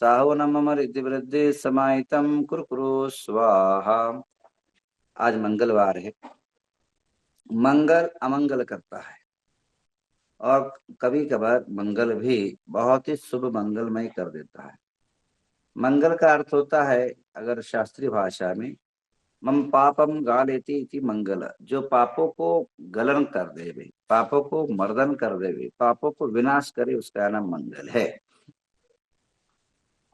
साहो न मम रिद्धि वृद्धि समाहितम कुरु कुरु स्वाहा। आज मंगलवार है। मंगल अमंगल करता है और कभी कभार मंगल भी बहुत ही शुभ मंगलमय कर देता है। मंगल का अर्थ होता है, अगर शास्त्रीय भाषा में, मम पापम गालेति इति मंगल, जो पापों को गलन कर देवे, पापों को मर्दन कर देवे, पापों को विनाश करे, उसका नाम मंगल है।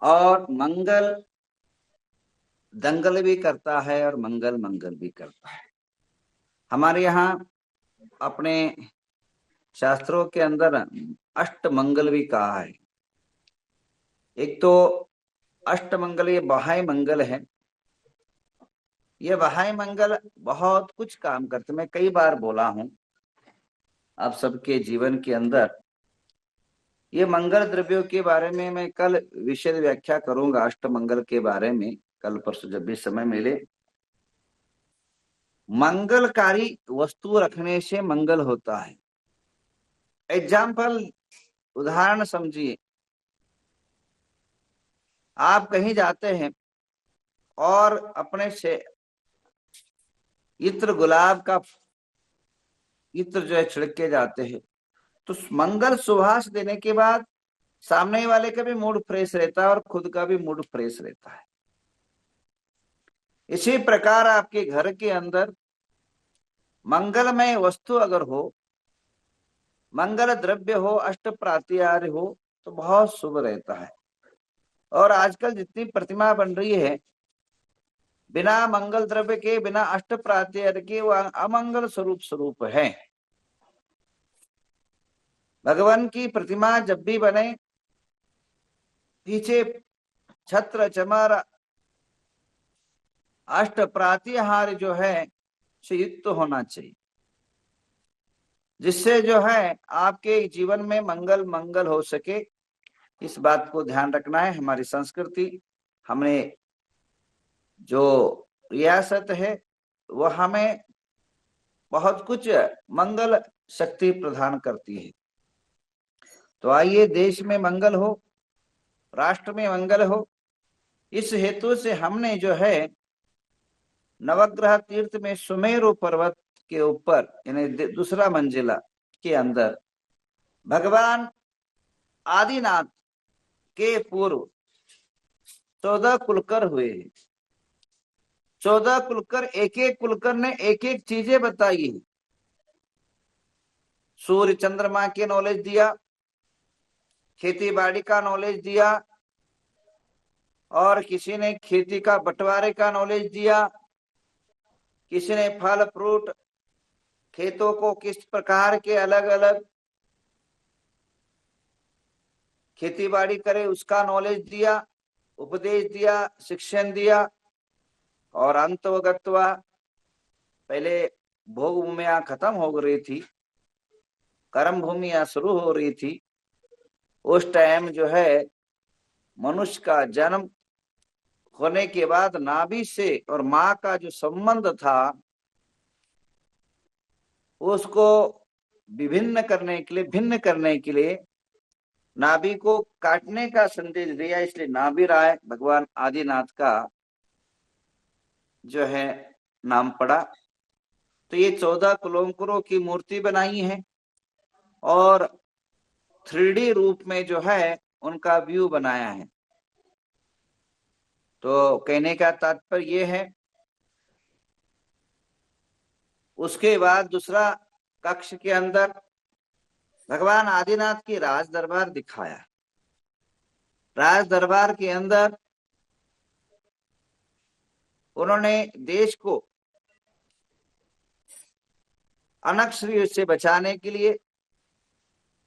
और मंगल दंगल भी करता है और मंगल मंगल भी करता है। हमारे यहाँ अपने शास्त्रों के अंदर अष्ट मंगल भी कहा है। एक तो अष्ट मंगल, ये बाह्य मंगल है। ये बाह्य मंगल बहुत कुछ काम करते, मैं कई बार बोला हूं आप सबके जीवन के अंदर। ये मंगल द्रव्यों के बारे में मैं कल विशद व्याख्या करूंगा, अष्ट मंगल के बारे में, कल परसों जब भी समय मिले। मंगलकारी वस्तु रखने से मंगल होता है। एग्जाम्पल, उदाहरण समझिए। आप कहीं जाते हैं और अपने से इत्र, गुलाब का इत्र जो है छिड़क के जाते हैं, तो मंगल सुभाष देने के बाद सामने वाले का भी मूड फ्रेश रहता है और खुद का भी मूड फ्रेश रहता है। इसी प्रकार आपके घर के अंदर मंगलमय वस्तु अगर हो, मंगल द्रव्य हो, अष्ट प्रात्यार्य हो, तो बहुत शुभ रहता है। और आजकल जितनी प्रतिमा बन रही है बिना मंगल द्रव्य के, बिना अष्ट प्रात्यार्य के, वो अमंगल स्वरूप है। भगवान की प्रतिमा जब भी बने, पीछे छत्र चमर अष्ट प्रातिहार्य जो है से युक्त होना चाहिए, जिससे जो है आपके जीवन में मंगल मंगल हो सके। इस बात को ध्यान रखना है। हमारी संस्कृति, हमें जो रियासत है, वह हमें बहुत कुछ मंगल शक्ति प्रदान करती है। तो आइए, देश में मंगल हो, राष्ट्र में मंगल हो, इस हेतु से हमने जो है नवग्रह तीर्थ में सुमेरु पर्वत के ऊपर, यानी दूसरा मंजिला के अंदर, भगवान आदिनाथ के पूर्व 14 कुलकर हुए। 14 कुलकर, एक एक कुलकर ने एक एक चीजें बताई। सूर्य चंद्रमा के नॉलेज दिया, खेती बाड़ी का नॉलेज दिया, और किसी ने खेती का बंटवारे का नॉलेज दिया, किसी ने फल फ्रूट, खेतों को किस प्रकार के अलग अलग खेती बाड़ी करे उसका नॉलेज दिया, उपदेश दिया, शिक्षण दिया। और अंतवगत्वा, पहले भोग भूमियां खत्म हो रही थी, कर्म भूमियां शुरू हो रही थी। उस टाइम जो है मनुष्य का जन्म होने के बाद नाभि से और माँ का जो संबंध था, उसको विभिन्न करने के लिए, भिन्न करने के लिए नाभि को काटने का संदेश दिया। इसलिए नाभि राय भगवान आदिनाथ का जो है नाम पड़ा। तो ये 14 कुलंकुरों की मूर्ति बनाई है और 3D रूप में जो है उनका व्यू बनाया है। तो कहने का तात्पर्य ये है। उसके बाद दूसरा कक्ष के अंदर भगवान आदिनाथ की राज दरबार दिखाया। राज दरबार के अंदर उन्होंने देश को अनक्षरी से बचाने के लिए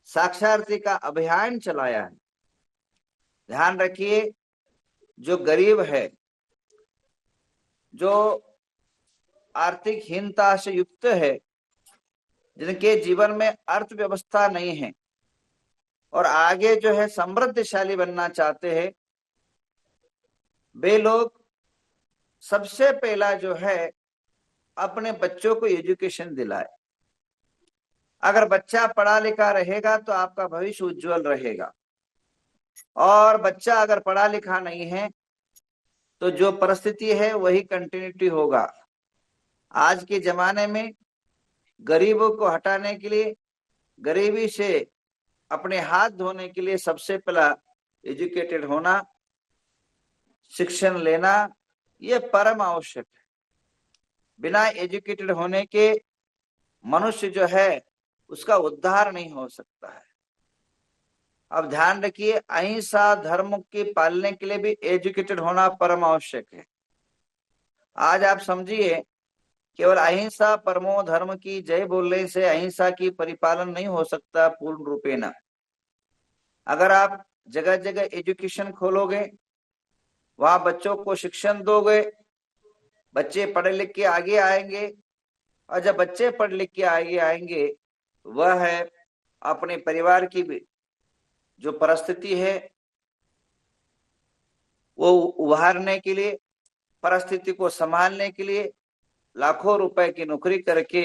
साक्षरता का अभियान चलाया है। ध्यान रखिए, जो गरीब है, जो आर्थिक हीनता से युक्त है, जिनके जीवन में अर्थव्यवस्था नहीं है और आगे जो है समृद्धशाली बनना चाहते हैं, वे लोग सबसे पहला जो है अपने बच्चों को एजुकेशन दिलाए। अगर बच्चा पढ़ा लिखा रहेगा तो आपका भविष्य उज्जवल रहेगा। और बच्चा अगर पढ़ा लिखा नहीं है तो जो परिस्थिति है वही कंटिन्यूटी होगा। आज के जमाने में गरीबों को हटाने के लिए, गरीबी से अपने हाथ धोने के लिए सबसे पहला एजुकेटेड होना, शिक्षण लेना, यह परम आवश्यक है। बिना एजुकेटेड होने के मनुष्य जो है उसका उद्धार नहीं हो सकता है। अब ध्यान रखिए, अहिंसा धर्म के पालने के लिए भी एजुकेटेड होना परम आवश्यक है। आज आप समझिए, केवल अहिंसा परमो धर्म की जय बोलने से अहिंसा की परिपालन नहीं हो सकता पूर्ण रूपेण। अगर आप जगह जगह एजुकेशन खोलोगे, वहां बच्चों को शिक्षण दोगे, बच्चे पढ़ लिख के आगे आएंगे। और जब बच्चे पढ़ लिख के आगे आएंगे, वह है अपने परिवार की जो परिस्थिति है वो उभारने के लिए, परिस्थिति को संभालने के लिए लाखों रुपए की नौकरी करके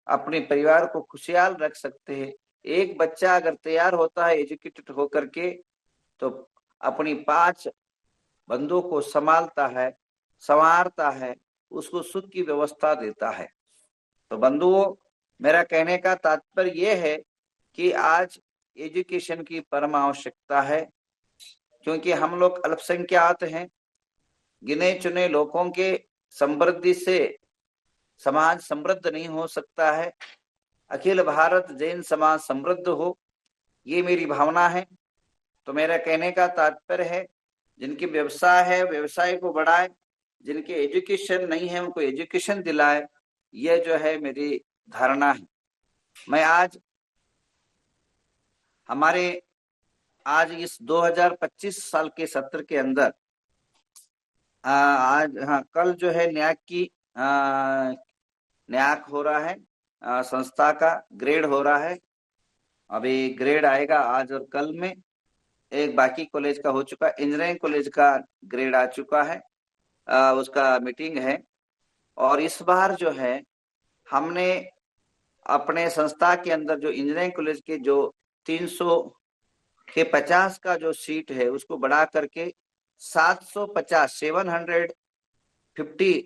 अपने परिवार को खुशहाल रख सकते हैं। एक बच्चा अगर तैयार होता है एजुकेटेड होकर के, तो अपनी 5 बंधुओं को संभालता है, संवारता है, उसको सुख की व्यवस्था देता है। तो बंधुओं, मेरा कहने का तात्पर्य यह है कि आज एजुकेशन की परम आवश्यकता है, क्योंकि हम लोग अल्पसंख्याक हैं। गिने चुने लोगों के समृद्धि से समाज समृद्ध नहीं हो सकता है। अखिल भारत जैन समाज समृद्ध हो, ये मेरी भावना है। तो मेरा कहने का तात्पर्य है, जिनके व्यवसाय है व्यवसाय को बढ़ाए, जिनके एजुकेशन नहीं है उनको एजुकेशन दिलाए, यह जो है मेरी धारणा है। मैं आज आज इस 2025 साल के सत्र के अंदर आज कल जो है न्याक हो रहा है, संस्था का ग्रेड हो रहा है। अभी ग्रेड आएगा आज और कल में। एक बाकी कॉलेज का हो चुका, इंजीनियरिंग कॉलेज का ग्रेड आ चुका है, उसका मीटिंग है। और इस बार जो है हमने अपने संस्था के अंदर जो इंजीनियरिंग कॉलेज के जो 300 के 50 का जो सीट है उसको बढ़ा करके 750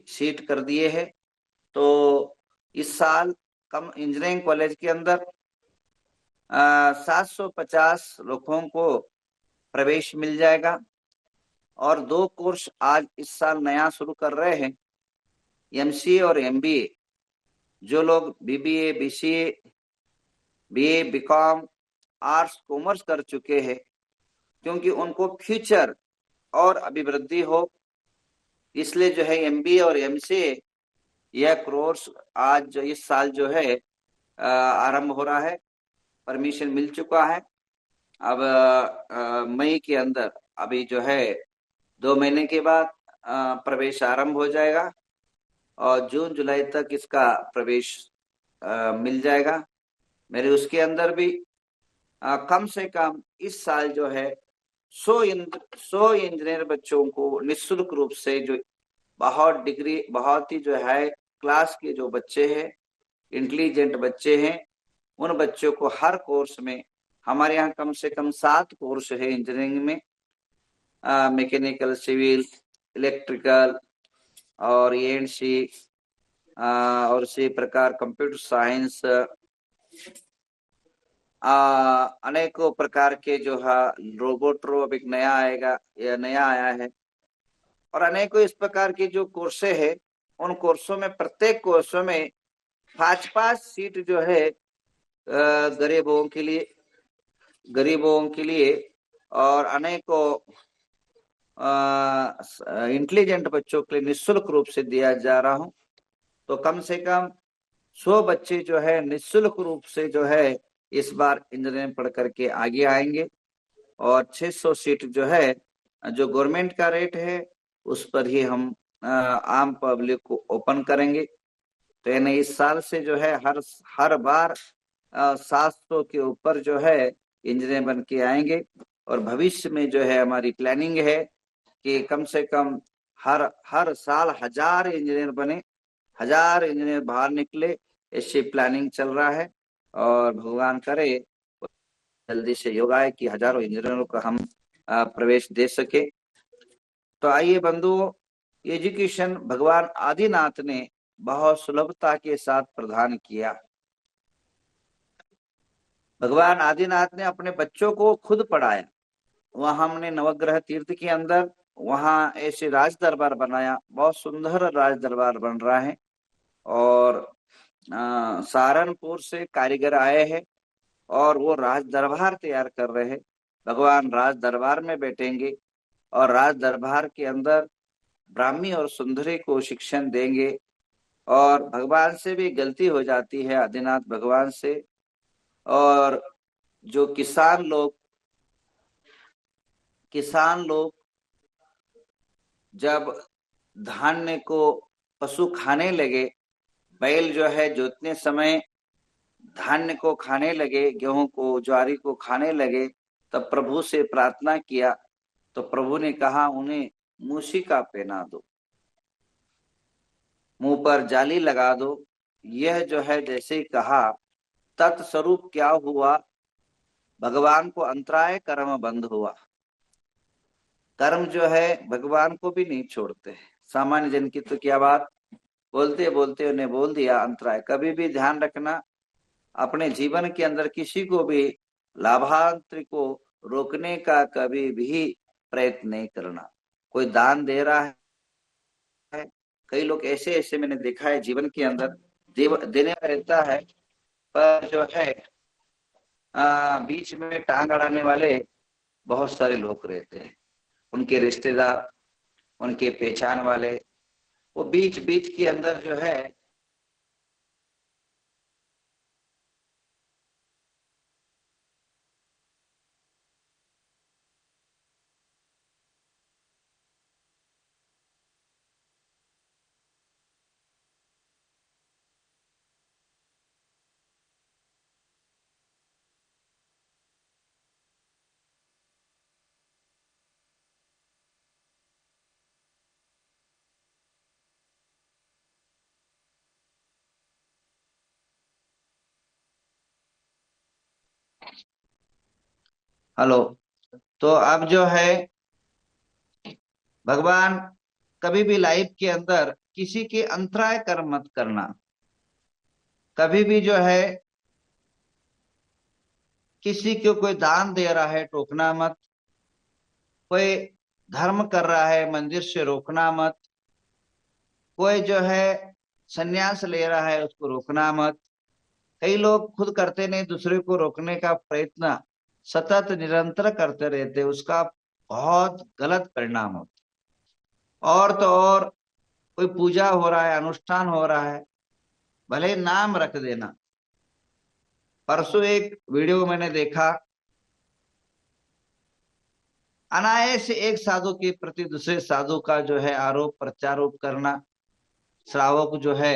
सीट कर दिए हैं। तो इस साल कम इंजीनियरिंग कॉलेज के अंदर 750 लोगों को प्रवेश मिल जाएगा। और 2 कोर्स आज इस साल नया शुरू कर रहे हैं, एमसीए और एमबीए। जो लोग BBA, BCA, BA, BCom, arts, commerce कर चुके हैं, क्योंकि उनको फ्यूचर और अभिवृद्धि हो, इसलिए जो है एमबीए और एमसीए यह कोर्स आज जो इस साल जो है आरंभ हो रहा है। परमिशन मिल चुका है। अब मई के अंदर अभी जो है 2 महीने के बाद प्रवेश आरंभ हो जाएगा और जून जुलाई तक इसका प्रवेश मिल जाएगा। मेरे उसके अंदर भी कम से कम इस साल जो है 100 इंजीनियर बच्चों को निःशुल्क रूप से, जो बहुत ही जो है क्लास के जो बच्चे हैं, इंटेलिजेंट बच्चे हैं, उन बच्चों को हर कोर्स में, हमारे यहाँ कम से कम 7 कोर्स है इंजीनियरिंग में, मैकेनिकल, सिविल, इलेक्ट्रिकल और एएनसी और इसी प्रकार कंप्यूटर साइंस, अनेकों प्रकार के जो है रोबोट्रो अब एक नया आएगा, यह नया आया है। और अनेकों इस प्रकार की जो कोर्से है, उन कोर्सों में प्रत्येक कोर्सों में 5-5 सीट जो है गरीबों के लिए और अनेकों इंटेलिजेंट बच्चों के लिए निःशुल्क रूप से दिया जा रहा हूं। तो कम से कम 100 बच्चे जो है निःशुल्क रूप से जो है इस बार इंजीनियरिंग पढ़ करके आगे आएंगे। और 600 सीट जो है, जो गवर्नमेंट का रेट है उस पर ही हम आम पब्लिक को ओपन करेंगे। तो यानी इस साल से जो है हर बार 700 के ऊपर जो है इंजीनियर बन के आएंगे। और भविष्य में जो है हमारी प्लानिंग है कि कम से कम हर साल 1000 इंजीनियर बने, 1000 इंजीनियर बाहर निकले, ऐसी प्लानिंग चल रहा है। और भगवान करे जल्दी से योग आए कि हजारों इंजीनियरों का हम प्रवेश दे सके। तो आइए बंधुओं, एजुकेशन भगवान आदिनाथ ने बहुत सुलभता के साथ प्रदान किया। भगवान आदिनाथ ने अपने बच्चों को खुद पढ़ाया। वहां हमने नवग्रह तीर्थ के अंदर वहां ऐसे राज दरबार बनाया, बहुत सुंदर राज दरबार बन रहा है। और सहारनपुर से कारीगर आए हैं और वो राज दरबार तैयार कर रहे हैं। भगवान राज दरबार में बैठेंगे और राज दरबार के अंदर ब्राह्मी और सुंदरी को शिक्षण देंगे। और भगवान से भी गलती हो जाती है, आदिनाथ भगवान से। और जो किसान लोग जब धान्य को पशु खाने लगे, बैल जो है जोतने समय धान्य को खाने लगे, गेहूं को ज्वारी को खाने लगे, तब प्रभु से प्रार्थना किया। तो प्रभु ने कहा उन्हें मूसिका पहना दो, मुंह पर जाली लगा दो। यह जो है जैसे ही कहा, तत्स्वरूप क्या हुआ, भगवान को अंतराय कर्म बंद हुआ। कर्म जो है भगवान को भी नहीं छोड़ते। सामान्य जन की तो क्या बात, बोलते बोलते उन्हें बोल दिया अंतराय। कभी भी ध्यान रखना, अपने जीवन के अंदर किसी को भी लाभांतरी को रोकने का कभी भी प्रयत्न नहीं करना। कोई दान दे रहा है, कई लोग ऐसे ऐसे मैंने देखा है जीवन के अंदर, देने में रहता है, पर जो है बीच में टांग अड़ाने वाले बहुत सारे लोग रहते हैं। उनके रिश्तेदार, उनके पहचान वाले, वो बीच बीच के अंदर जो है हेलो। तो अब जो है भगवान कभी भी लाइफ के अंदर किसी के अंतराय कर्म मत करना। कभी भी जो है किसी को कोई दान दे रहा है टोकना मत, कोई धर्म कर रहा है मंदिर से रोकना मत, कोई जो है संन्यास ले रहा है उसको रोकना मत। कई लोग खुद करते नहीं, दूसरे को रोकने का प्रयत्न सतत निरंतर करते रहते, उसका बहुत गलत परिणाम होता। और तो और कोई पूजा हो रहा है, अनुष्ठान हो रहा है, भले ही नाम रख देना। परसों एक वीडियो मैंने देखा, अनायास एक साधु के प्रति दूसरे साधु का जो है आरोप प्रत्यारोप करना, श्रावक जो है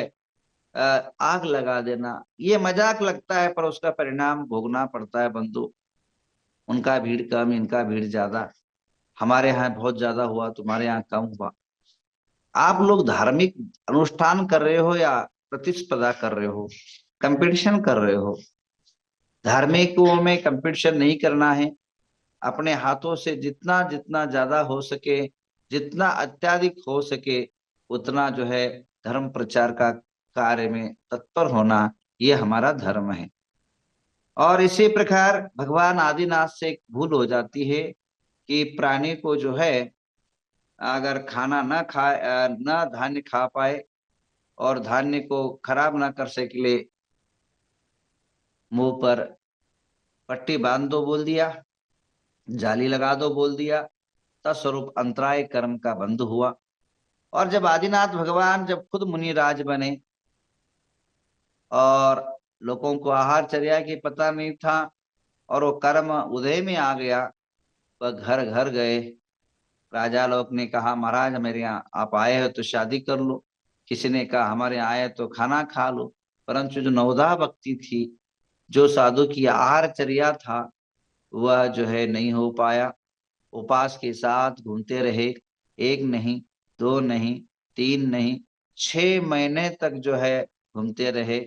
आग लगा देना। ये मजाक लगता है पर उसका परिणाम भोगना पड़ता है बंधु। उनका भीड़ कम, इनका भीड़ ज्यादा, हमारे यहाँ बहुत ज्यादा हुआ, तुम्हारे यहाँ कम हुआ। आप लोग धार्मिक अनुष्ठान कर रहे हो या प्रतिस्पर्धा कर रहे हो, कंपटीशन कर रहे हो? धार्मिकों में कंपटीशन नहीं करना है। अपने हाथों से जितना जितना ज्यादा हो सके, जितना अत्याधिक हो सके, उतना जो है धर्म प्रचार का कार्य में तत्पर होना, ये हमारा धर्म है। और इसी प्रकार भगवान आदिनाथ से एक भूल हो जाती है कि प्राणी को जो है अगर खाना न खाए, न धान्य खा पाए और धान्य को खराब न कर सके, मुंह पर पट्टी बांध दो बोल दिया, जाली लगा दो बोल दिया, तत्स्वरूप अंतराय कर्म का बंध हुआ। और जब आदिनाथ भगवान जब खुद मुनिराज बने और लोगों को आहारचर्या की पता नहीं था और वो कर्म उदय में आ गया, वह घर घर गए। राजा लोग ने कहा महाराज मेरे यहाँ आप आए हो तो शादी कर लो, किसी ने कहा हमारे यहाँ आए तो खाना खा लो। परंतु जो नवोधा भक्ति थी, जो साधु की आहारचर्या था, वह जो है नहीं हो पाया। उपास के साथ घूमते रहे, एक नहीं, दो नहीं, तीन नहीं, 6 महीने तक जो है घूमते रहे।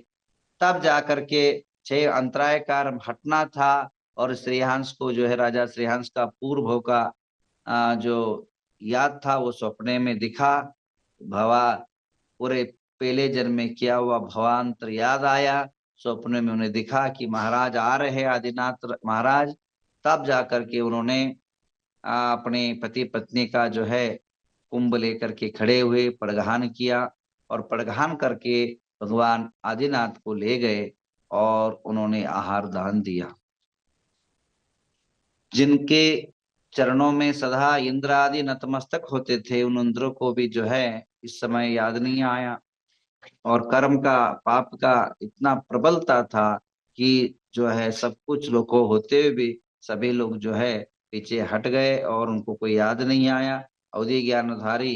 तब जाकर के 6 अंतराय कर्म हटना था और श्रेयांश को जो है राजा श्रेयांश का पूर्व का जो याद था वो सपने में दिखा। भवा पूरे पहले जन्म में किया हुआ भवांतर याद आया। सपने में उन्हें दिखा कि महाराज आ रहे हैं आदिनाथ महाराज। तब जाकर के उन्होंने अपने पति पत्नी का जो है कुंभ लेकर के खड़े हुए, पड़घान किया और पड़घान करके भगवान आदिनाथ को ले गए और उन्होंने आहार दान दिया। जिनके चरणों में सदा इंद्र आदि नतमस्तक होते थे, उन इंद्रों को भी जो है इस समय याद नहीं आया। और कर्म का पाप का इतना प्रबलता था कि जो है सब कुछ लोग होते हुए भी सभी लोग जो है पीछे हट गए और उनको कोई याद नहीं आया। अवधि ज्ञानधारी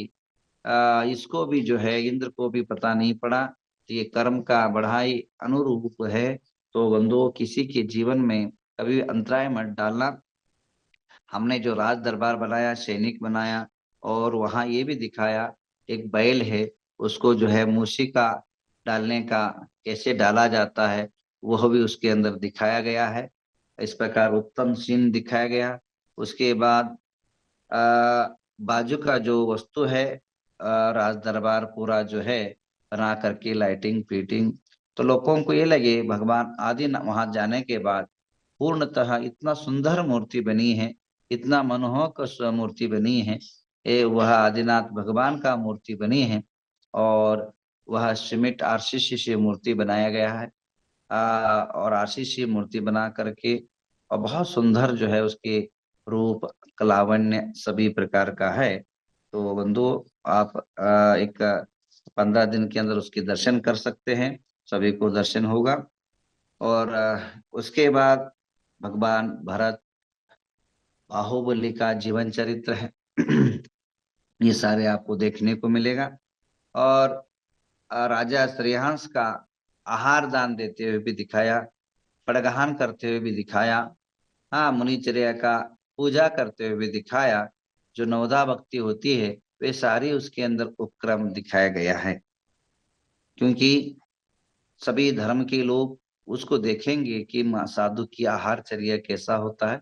इसको भी जो है इंद्र को भी पता नहीं पड़ा। तो ये कर्म का बढ़ाई अनुरूप है। तो बंधुओं, किसी के जीवन में कभी अंतराय मत डालना। हमने जो राज दरबार बनाया, सैनिक बनाया और वहां ये भी दिखाया एक बैल है, उसको जो है मूसिका डालने का कैसे डाला जाता है वह भी उसके अंदर दिखाया गया है। इस प्रकार उत्तम सीन दिखाया गया। उसके बाद बाजू का जो वस्तु है, राज दरबार पूरा जो है बना करके लाइटिंग फिटिंग, तो लोगों को ये लगे भगवान आदि वहां जाने के बाद पूर्णतः इतना सुंदर मूर्ति बनी है, इतना मनोहक मूर्ति बनी है। वह आदिनाथ भगवान का मूर्ति बनी है और वह सीमेंट आरसीसी से मूर्ति बनाया गया है। और आरसीसी मूर्ति बना करके और बहुत सुंदर जो है उसके रूप कलावण्य सभी प्रकार का है। तो बंधु, आप एक 15 दिन के अंदर उसके दर्शन कर सकते हैं, सभी को दर्शन होगा। और उसके बाद भगवान भरत, बाहुबली का जीवन चरित्र है ये सारे आपको देखने को मिलेगा। और राजा श्रेयांश का आहार दान देते हुए भी दिखाया, पड़गहान करते हुए भी दिखाया, हाँ मुनिचर्या का पूजा करते हुए भी दिखाया। जो नवधा भक्ति होती है वे सारी उसके अंदर उपक्रम दिखाया गया है। क्योंकि सभी धर्म के लोग उसको देखेंगे कि साधु की आहारचर्या कैसा होता है,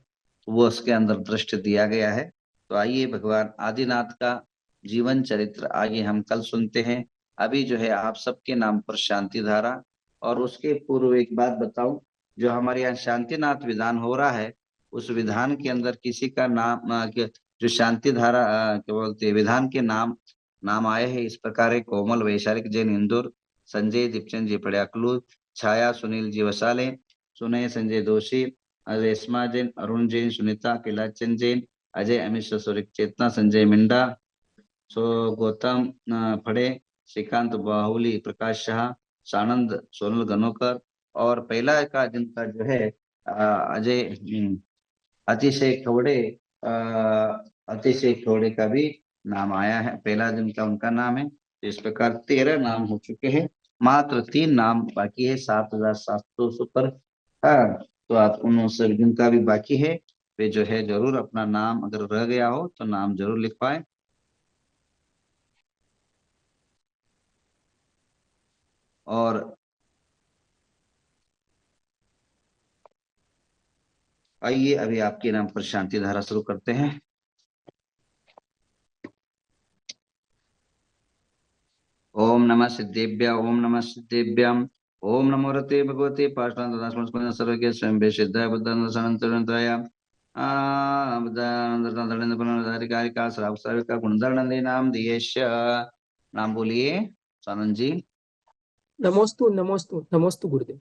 वो उसके अंदर दृष्टि दिया गया है। तो आइए भगवान आदिनाथ का जीवन चरित्र आगे हम कल सुनते हैं। अभी जो है आप सबके नाम पर शांति धारा। और उसके पूर्व एक बात बताऊं, जो हमारे यहाँ शांतिनाथ विधान हो रहा है उस विधान के अंदर किसी का नाम जो शांति धारा क्या बोलते हैं विधान के नाम आए हैं इस प्रकार है: कोमल वैशालिक जैन इंदौर, संजय दीपचंद जी पड़ियाकलू, छाया सुनील जी वसाले, सुनय संजय दोषी, रेशमा जैन, अरुण जैन, सुनीता कैलाचंद जैन, अजय अमित ससुरिक चेतना, संजय मिंडा, गौतम फड़े, श्रीकांत बाहुली, प्रकाश शाह, सानंद सोनल गनोकर। और पहला का जिनका जो है अजय अतिशय खवड़े, अतिशय खवड़े का भी नाम आया है, पहला जिनका उनका नाम है। इस प्रकार 13 नाम हो चुके हैं, मात्र 3 नाम बाकी है 7,700 पर। हाँ, तो आप उन जिनका भी बाकी है वे जो है जरूर अपना नाम अगर रह गया हो तो नाम जरूर लिखवाएं। और आइए अभी आपके नाम पर शांति धारा शुरू करते हैं। ओम नमः सिद्धेभ्य, ओम नमः सिद्धेभ्यम, ओम नमो रते भगवते पाष्टान सर्वज्ञ स्वयं सिद्धाय बुद्धानंद सनंतरंतराय आरिका श्राव सर्विका गुणधर्णंदे नाम दियेश। नाम बोलिए सानंद जी। नमोस्तु नमोस्तु नमोस्तु गुरुदेव।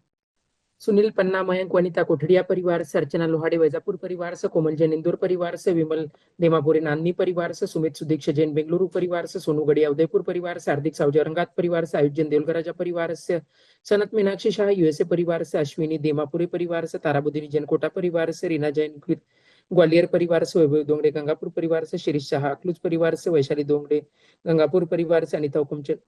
सुनील पन्ना, मयंक वनिता कोठड़िया परिवार से, अर्चना लोहाड़े वैजापुर परिवार से, कोमल जैन इंदौर परिवार से, विमल देमापुरी नांदनी परिवार से, सुमित सुदीक्ष जैन बेंगलुरु परिवार से, सोनू गड़िया उदयपुर परिवार से, हार्दिक साहू औरंगाबाद परिवार से, आयुष जैन देवलगराजा परिवार से, सनत मीनाक्षी शाह यूएसए परिवार से, अश्विनी देमापुरी परिवार से, ताराबुद्दीन जैन कोटा परिवार से, रीना जैन ग्वालियर परिवार से, वैभव दोंगड़े गंगापुर परिवार से, शिरीष शाह अखलूज परिवार से, वैशाली दोंगड़े गंगापुर परिवार से, अनिता हुकुमचंद